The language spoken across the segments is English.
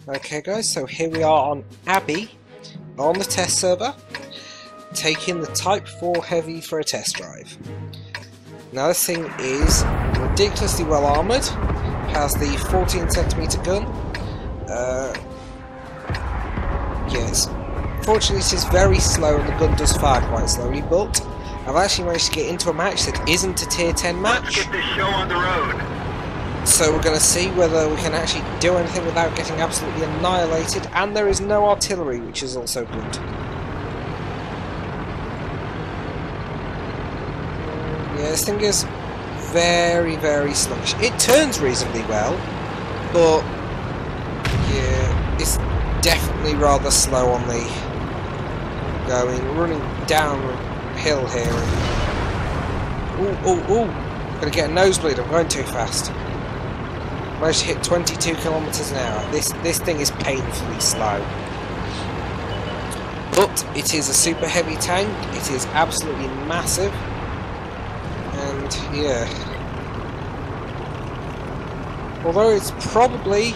Okay guys, so here we are on Abbey, on the test server, taking the Type 4 Heavy for a test drive. Now this thing is ridiculously well armoured, has the 14cm gun. Yes, fortunately it is very slow and the gun does fire quite slowly, but I've actually managed to get into a match that isn't a tier 10 match. Let's get this show on the road. So we're going to see whether we can actually do anything without getting absolutely annihilated, and there is no artillery, which is also good. Yeah, this thing is very, very sluggish. It turns reasonably well, but yeah, it's definitely rather slow on the going, running downhill here. Ooh, gonna get a nosebleed, I'm going too fast. Managed to hit 22 kilometers an hour. This thing is painfully slow. But it is a super heavy tank, it is absolutely massive. And yeah. Although it's probably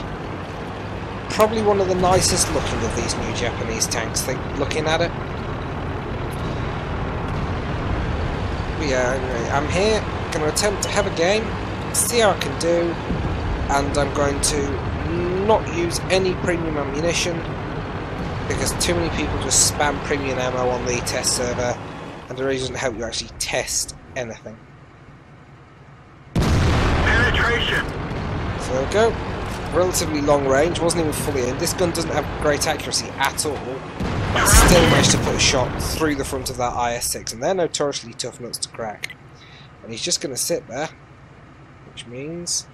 one of the nicest looking of these new Japanese tanks, looking at it. But yeah, anyway, I'm here, going to attempt to have a game, see how I can do. And I'm going to not use any premium ammunition because too many people just spam premium ammo on the test server and it really doesn't help you actually test anything. Penetration. So there we go. Relatively long range, wasn't even fully in. This gun doesn't have great accuracy at all, but I still managed to put a shot through the front of that IS-6, and they're notoriously tough nuts to crack. And he's just going to sit there, which means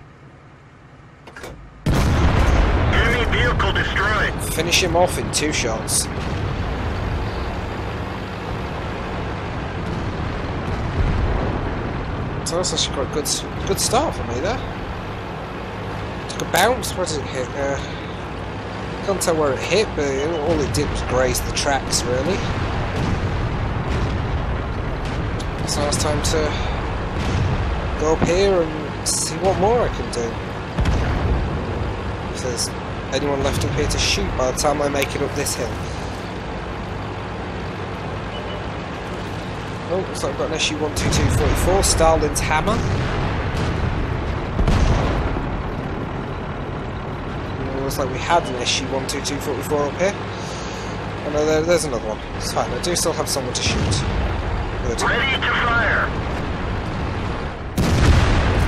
Enemy vehicle destroyed. finish him off in 2 shots. So that's actually quite a good start for me there. Took a bounce, where did it hit? Can't tell where it hit, but all it did was graze the tracks really. So now it's time to go up here and see what more I can do. If there's anyone left up here to shoot by the time I make it up this hill. Oh, looks like I've got an SU-122-44, Stalin's hammer. Looks like we had an SU-122-44 up here. Oh no, there's another one. It's fine, I do still have someone to shoot. Good. Ready to fire.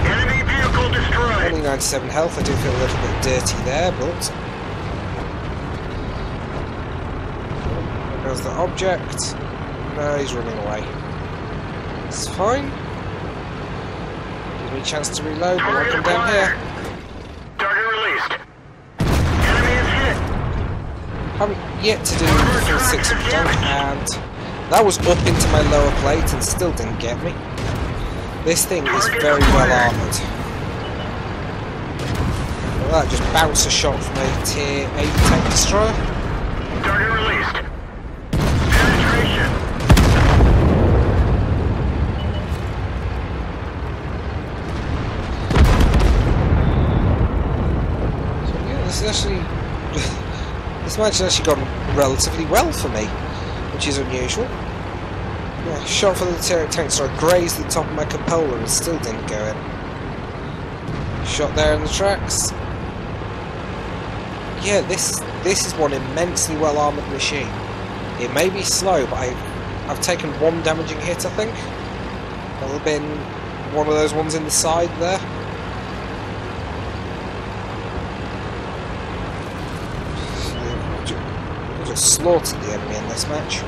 Enemy vehicle destroyed. Only 97 health, I do feel a little bit dirty there, but there goes the object. No, he's running away. It's fine. Give me a chance to reload when I come down here. Target released. Enemy is hit. Haven't yet to do the full 6 of them, and that was up into my lower plate and still didn't get me. This thing is very well armoured. Well, that just bounced a shot from a tier 8 tank destroyer. Target released. Penetration. So yeah, this is actually this match has actually gone relatively well for me, which is unusual. Yeah, shot for the tier 8 tank destroyer, grazed the top of my cupola and still didn't go in. Shot there in the tracks. Yeah, this is one immensely well armoured machine. It may be slow, but I've taken one damaging hit, I think. That'll have been one of those ones in the side there. We just slaughtered the enemy in this match.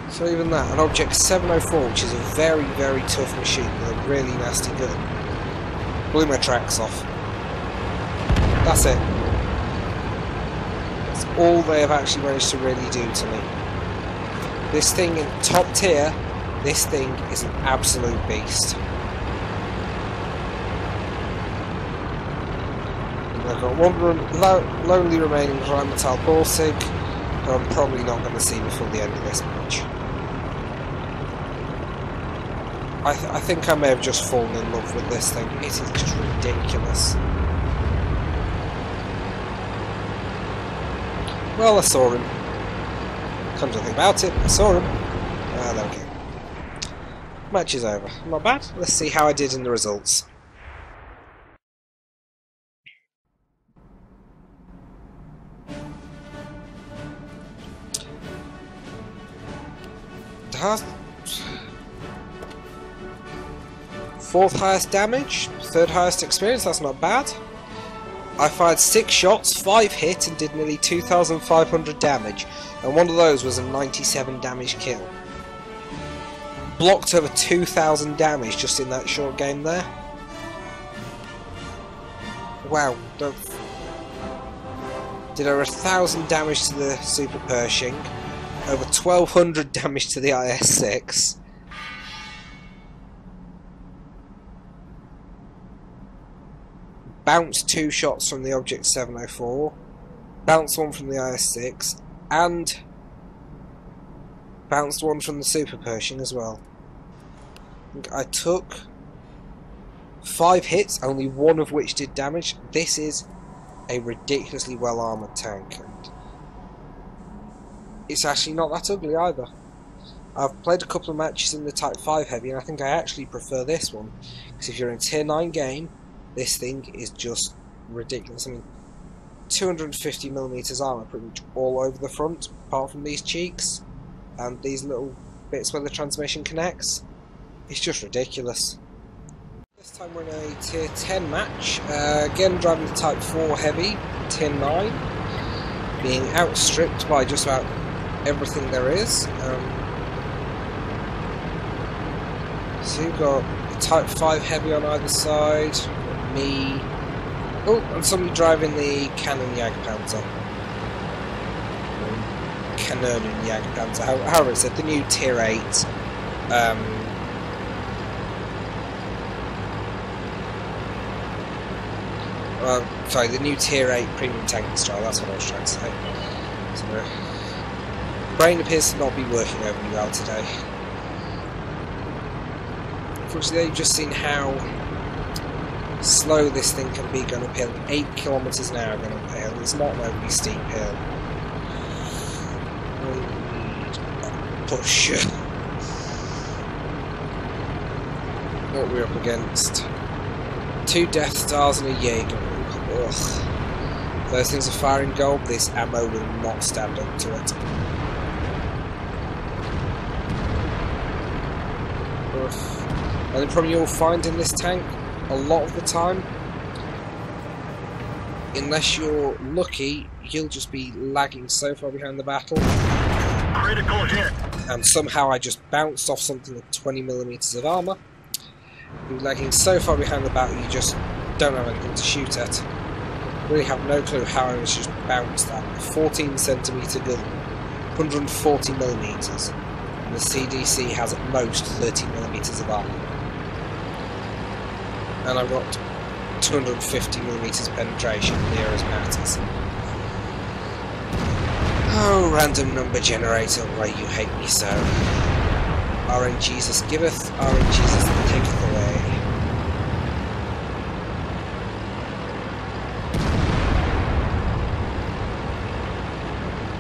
So even that, an Object 704, which is a very, very tough machine with a really nasty gun, blew my tracks off. That's it. That's all they have actually managed to really do to me. This thing in top tier, this thing is an absolute beast. And I've got one lonely remaining Rheinmetall Borsig, who I'm probably not going to see before the end of this match. I think I may have just fallen in love with this thing. It is just ridiculous. Well, I saw him. Come to think about it, I saw him. Ah, there we go. Match is over. Not bad. Let's see how I did in the results. Fourth highest damage, third highest experience, that's not bad. I fired 6 shots, 5 hit and did nearly 2,500 damage, and one of those was a 97 damage kill. Blocked over 2,000 damage just in that short game there. Wow. Did over 1,000 damage to the Super Pershing, over 1,200 damage to the IS-6. Bounced 2 shots from the Object 704, bounced 1 from the IS-6, and bounced 1 from the Super Pershing as well. I took 5 hits, only 1 of which did damage. This is a ridiculously well armoured tank, and it's actually not that ugly either. I've played a couple of matches in the Type 5 Heavy, and I think I actually prefer this one, because if you're in a Tier 9 game, this thing is just ridiculous. I mean, 250mm armour pretty much all over the front, apart from these cheeks and these little bits where the transmission connects. It's just ridiculous. This time we're in a Tier 10 match. Again, driving the Type 4 Heavy, Tier 9, being outstripped by just about everything there is. So you've got the Type 5 Heavy on either side. Me. Oh, and somebody driving the Cannon Jagdpanzer. Cannon Jagdpanzer, however it's said, the new Tier 8. Sorry, the new Tier 8 premium tank style, that's what I was trying to say. So the brain appears to not be working overly well today. Unfortunately, you've just seen how slow this thing can be going uphill. 8 kilometers an hour going uphill. It's not an overly steep hill. We need a push. What we're up against. 2 Death Stars and a Jaeger. Ugh. Those things are firing gold. This ammo will not stand up to it. Ugh. And the problem you'll find in this tank, a lot of the time, unless you're lucky, you'll just be lagging so far behind the battle. Critical hit. And somehow I just bounced off something with 20mm of armour. You're lagging so far behind the battle you just don't have anything to shoot at. Really have no clue how I was just bounced at. 14cm gun, 140mm, and the CDC has at most 30mm of armour. And I've got 250mm penetration, near as matters. Oh, random number generator, why you hate me so. RNGesus giveth, RNGesus taketh away.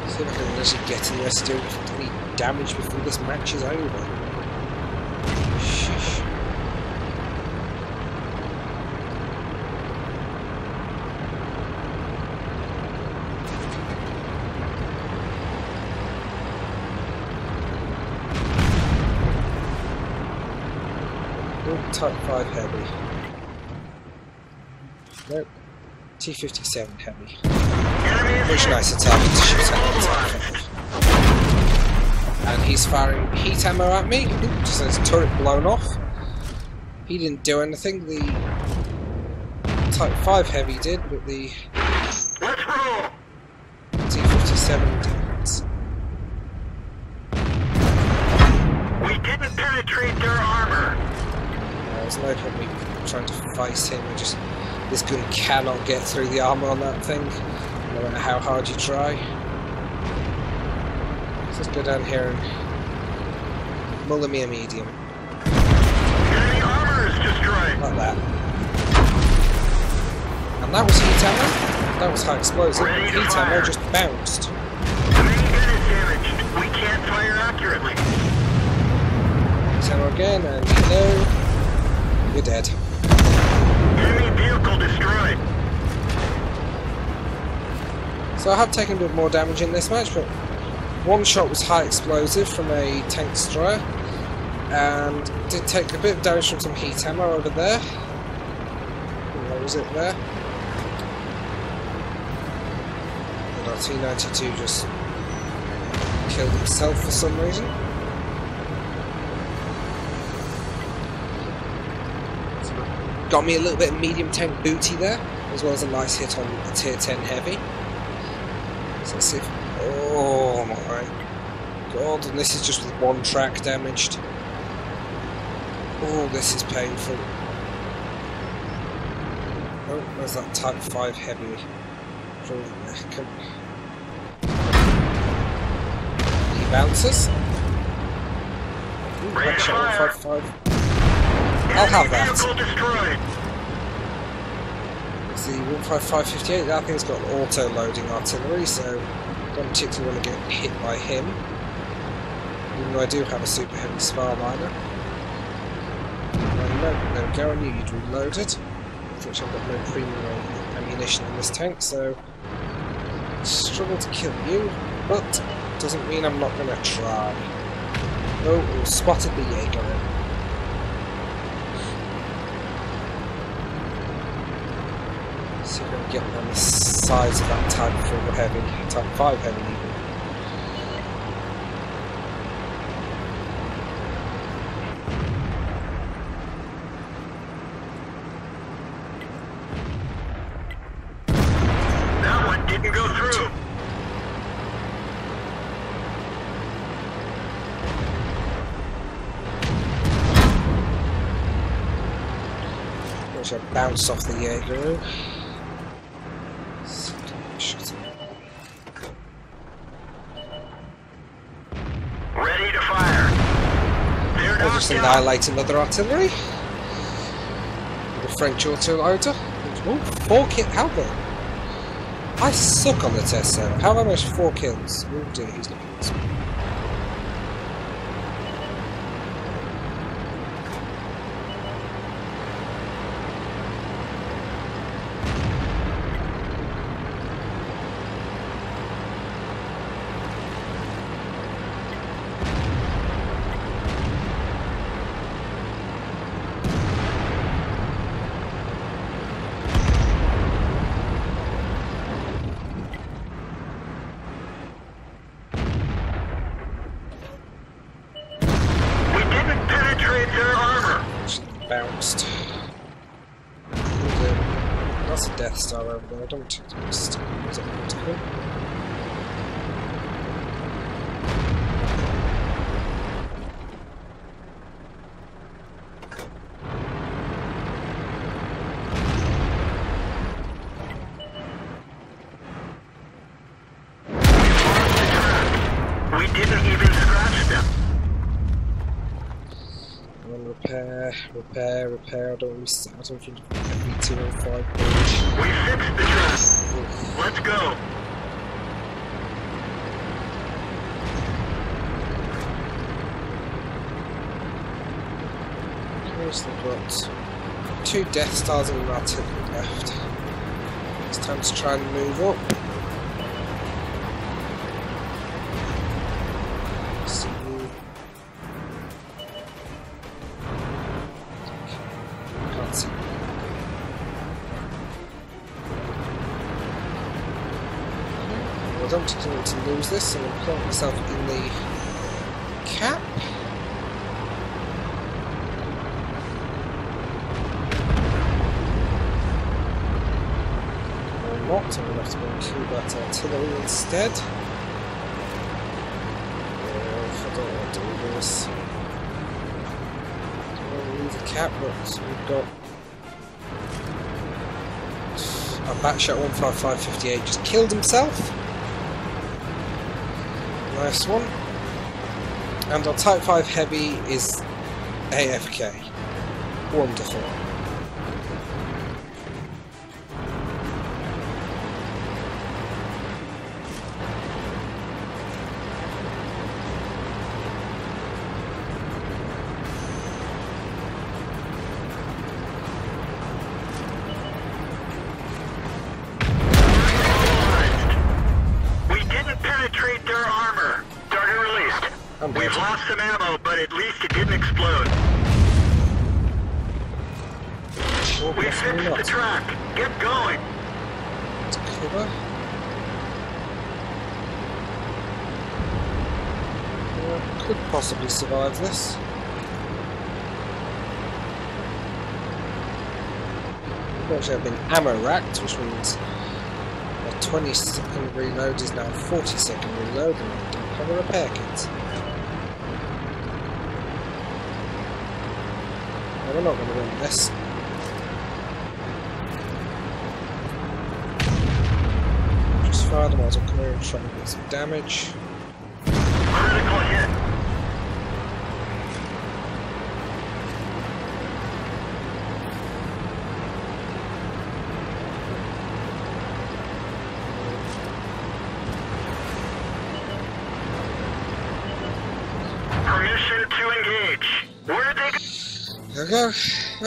See if I can actually get in there to do any damage before this match is over. Shush. Type 5 Heavy. Nope. T-57 Heavy. Much nicer target to shoot at. And he's firing heat ammo at me. Oops, so his turret blown off. He didn't do anything. The Type 5 Heavy did, but the T-57 didn't. We didn't penetrate their armor. There's no point me trying to fight him. This gun cannot get through the armour on that thing, no matter how hard you try. Let's just go down here and muller me a medium. That was heat ammo. That was high explosive. Heat ammo just bounced. The main gun is damaged. We can't fire accurately. Heat ammo again, and hello. You're dead. Enemy vehicle destroyed. So I have taken a bit more damage in this match, but one shot was high explosive from a tank destroyer, and did take a bit of damage from some heat ammo over there. Where was it there? And our T-92 just killed himself for some reason. Got me a little bit of medium tank booty there, as well as a nice hit on a tier 10 heavy. So let's see if... Oh my god, and this is just with one track damaged. Oh, this is painful. Oh, there's that Type 5 heavy. He bounces. Ooh, that shot 155. I'll have that. It's the 15558. That thing's got auto-loading artillery, so I don't particularly want to get hit by him. Even though I do have a super heavy spar miner. No, there we go. I knew you'd reloaded. Unfortunately, I've got no premium ammunition in this tank, so I struggle to kill you, but doesn't mean I'm not going to try. Oh, we spotted the Jaeger. See if I can get on the sides of that Type 4 heavy, Type 5 heavy even. That one didn't go through. Which I bounced off the Jaeger. Ready to fire. They're I'll just annihilate another artillery. The French autoloader. Oh, 4 kills. How good? I suck on the test server. How have I managed 4 kills? Oh dear, he's looking at this one. Bounced. That's a Death Star over there. I don't think it's optical. We didn't even scratch them. Repair. I don't miss out on front of every 205 bridge. We fixed the trap. Let's go. Here's the got 2 Death Stars and an artillery left. It's time to try and move up. See you. Can't see. Well, I don't particularly want to lose this, so I'm going to put myself in the cap. Not, I'm going to have to go and kill that artillery instead. If I don't want to do this. I'm going to leave the cap, but we've got a Batshot 15558 just killed himself. Nice one. And our Type 5 Heavy is AFK. Wonderful. lost some ammo, but at least it didn't explode. Or We possibly fixed not. the track. Get going. To cover. Could possibly survive this. Unfortunately, I've been ammo racked, which means a 20-second reload is now a 40-second reload, and I don't have a repair kit. No, we're not going to win this. Just fire them as I come here and try and get some damage. Critical hit. Permission to engage. Where did they go? There we go.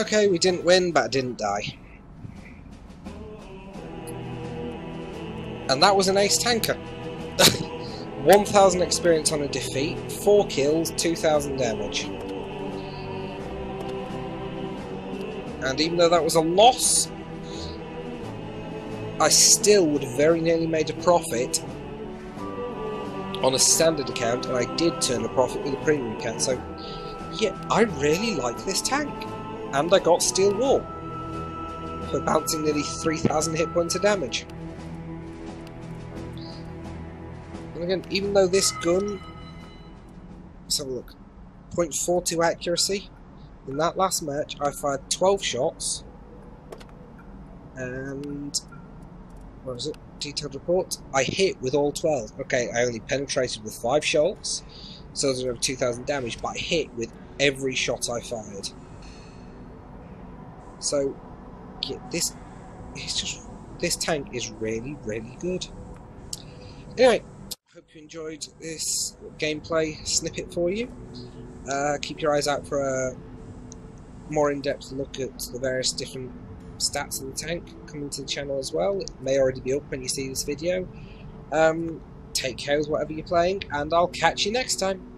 Okay, we didn't win, but I didn't die. And that was an ace tanker. 1,000 experience on a defeat, 4 kills, 2,000 damage. And even though that was a loss, I still would have very nearly made a profit on a standard account, and I did turn a profit with a premium account, so yeah, I really like this tank. And I got Steel Wall for bouncing nearly 3,000 hit points of damage. And again, even though this gun, let's have a look, 0.42 accuracy, in that last match I fired 12 shots, and what was it? Detailed report. I hit with all 12. Okay, I only penetrated with 5 shots, so there's over 2,000 damage, but I hit with every shot I fired. So, yeah, this tank is really, really good. Anyway, hope you enjoyed this gameplay snippet for you. Keep your eyes out for a more in-depth look at the various different stats of the tank coming to the channel as well. It may already be up when you see this video. Take care with whatever you're playing, and I'll catch you next time.